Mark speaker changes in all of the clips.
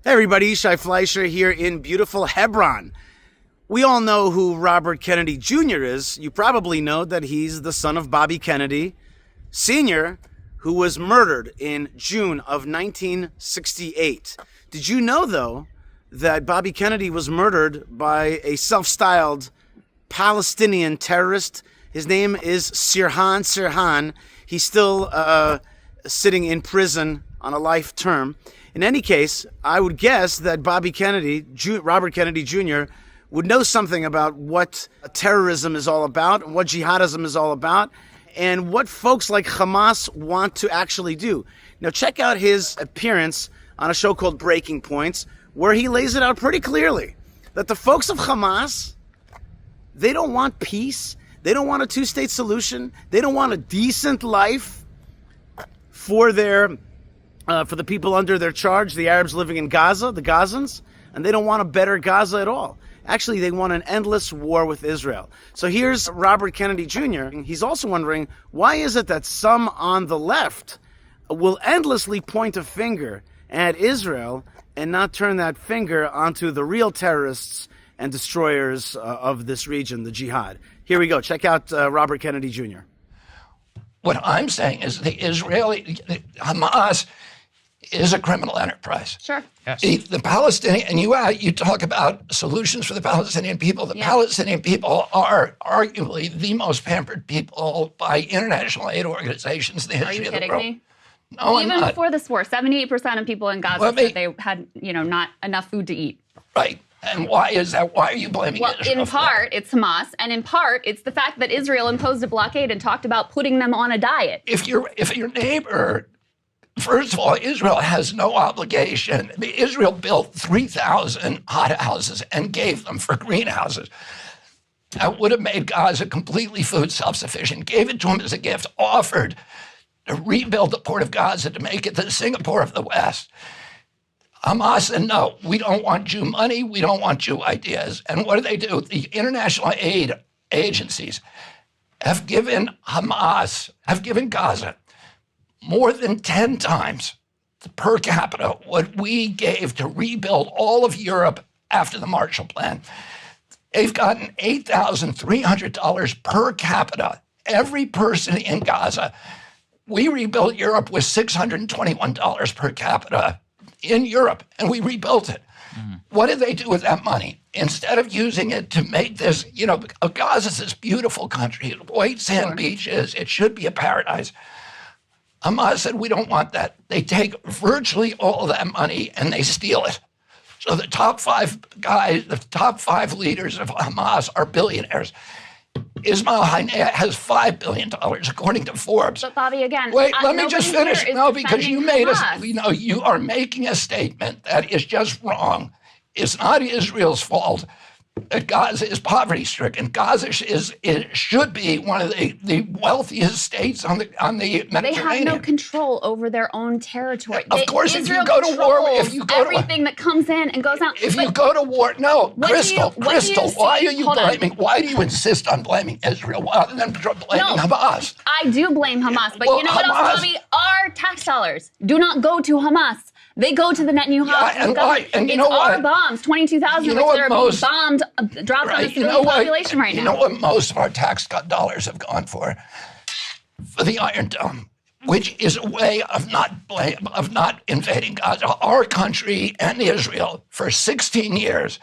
Speaker 1: Hey everybody, Shai Fleischer here in beautiful Hebron. We all know who Robert Kennedy Jr. is. You probably know that he's the son of Bobby Kennedy Sr., who was murdered in June of 1968. Did you know, though, that Bobby Kennedy was murdered by a self-styled Palestinian terrorist? His name is Sirhan Sirhan. He's still sitting in prison on a life term. In any case, I would guess that Robert Kennedy Jr. would know something about what terrorism is all about, and what jihadism is all about, and what folks like Hamas want to actually do. Now, check out his appearance on a show called Breaking Points, where he lays it out pretty clearly that the folks of Hamas, they don't want peace. They don't want a two-state solution. They don't want a decent life for the people under their charge, the Arabs living in Gaza, the Gazans, and they don't want a better Gaza at all. Actually, they want an endless war with Israel. So here's Robert Kennedy Jr. He's also wondering, why is it that some on the left will endlessly point a finger at Israel and not turn that finger onto the real terrorists and destroyers of this region, the jihad? Here we go. Check out Robert Kennedy Jr.
Speaker 2: What I'm saying is Hamas is a criminal enterprise.
Speaker 3: Sure.
Speaker 2: Yes. The Palestinian, and you talk about solutions for the Palestinian people. The Palestinian people are arguably the most pampered people by international aid organizations in the history of the world.
Speaker 3: Are you kidding me?
Speaker 2: No, I'm
Speaker 3: Even
Speaker 2: not.
Speaker 3: before this war, 78% of people in Gaza said they had, not enough food to eat.
Speaker 2: Right. And why is that? Why are you blaming Israel?
Speaker 3: Well, in part, it's Hamas, and in part, it's the fact that Israel imposed a blockade and talked about putting them on a diet.
Speaker 2: If your neighbor, first of all, Israel has no obligation. Israel built 3,000 hothouses and gave them for greenhouses. That would have made Gaza completely food self-sufficient, gave it to them as a gift, offered to rebuild the port of Gaza to make it the Singapore of the West. Hamas said, no, we don't want Jew money, we don't want Jew ideas. And what do? The international aid agencies have given Gaza more than 10 times per capita what we gave to rebuild all of Europe after the Marshall Plan. They've gotten $8,300 per capita, every person in Gaza. We rebuilt Europe with $621 per capita in Europe, and we rebuilt it. What did they do with that money? Instead of using it to make this, Gaza's this beautiful country, white sand beaches, it should be a paradise. Hamas said, we don't want that. They take virtually all of that money and they steal it. So the top five leaders of Hamas are billionaires. Ismail Haniyeh has $5 billion, according to Forbes.
Speaker 3: But Bobby, again,
Speaker 2: wait, let me just finish. No, because you
Speaker 3: Hamas.
Speaker 2: You are making a statement that is just wrong. It's not Israel's fault that Gaza is poverty-stricken. Gaza should be one of the wealthiest states on the Mediterranean.
Speaker 3: They have no control over their own territory.
Speaker 2: Of course,
Speaker 3: Israel
Speaker 2: if you go to war,
Speaker 3: everything that comes in and goes out.
Speaker 2: If you go to war, no, Krystal, why do you insist on blaming Israel rather than blaming Hamas?
Speaker 3: I do blame Hamas, but you know what else, Bobby? Our tax dollars do not go to Hamas. They go to the Netanyahu house.
Speaker 2: And why? And you know
Speaker 3: what?
Speaker 2: Our
Speaker 3: bombs, 22,000 of which are being bombed, dropped on the civilian population right now.
Speaker 2: You know what most of our tax dollars have gone for? For the Iron Dome, which is a way of not invading Gaza. Our country and Israel for 16 years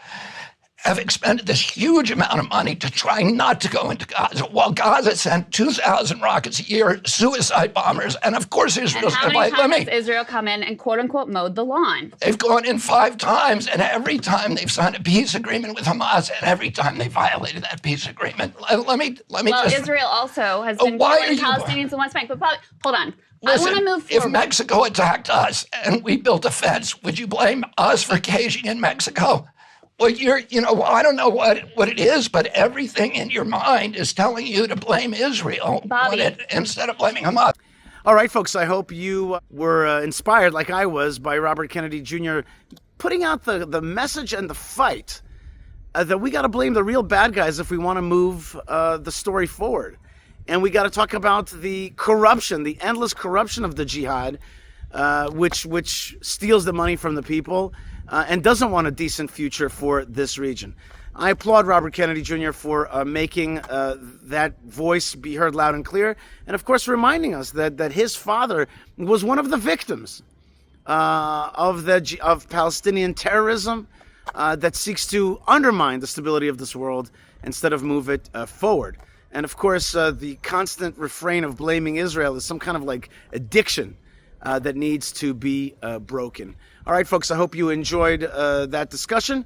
Speaker 2: have expended this huge amount of money to try not to go into Gaza, while Gaza sent 2,000 rockets a year, suicide bombers, and of course Israel's going to
Speaker 3: fight. How many times has Israel come in and quote-unquote mowed the lawn?
Speaker 2: They've gone in 5 times, and every time they've signed a peace agreement with Hamas, and every time they violated that peace agreement. Let me just...
Speaker 3: Israel also has been killing Palestinians in West Bank, but Bobby, hold on.
Speaker 2: Listen,
Speaker 3: I want to move forward.
Speaker 2: If Mexico attacked us and we built a fence, would you blame us for caging in Mexico? Well, I don't know what it is, but everything in your mind is telling you to blame Israel instead of blaming Hamas.
Speaker 1: All right, folks, I hope you were inspired, like I was, by Robert Kennedy Jr. putting out the message and the fight that we got to blame the real bad guys if we want to move the story forward. And we got to talk about the corruption, the endless corruption of the jihad, which steals the money from the people, and doesn't want a decent future for this region. I applaud Robert Kennedy Jr. for making that voice be heard loud and clear, and of course reminding us that his father was one of the victims of Palestinian terrorism that seeks to undermine the stability of this world instead of move it forward. And of course, the constant refrain of blaming Israel is some kind of like addiction that needs to be broken. All right, folks, I hope you enjoyed that discussion.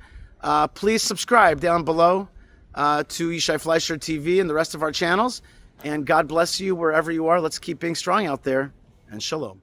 Speaker 1: Please subscribe down below to Yishai Fleischer TV and the rest of our channels. And God bless you wherever you are. Let's keep being strong out there. And shalom.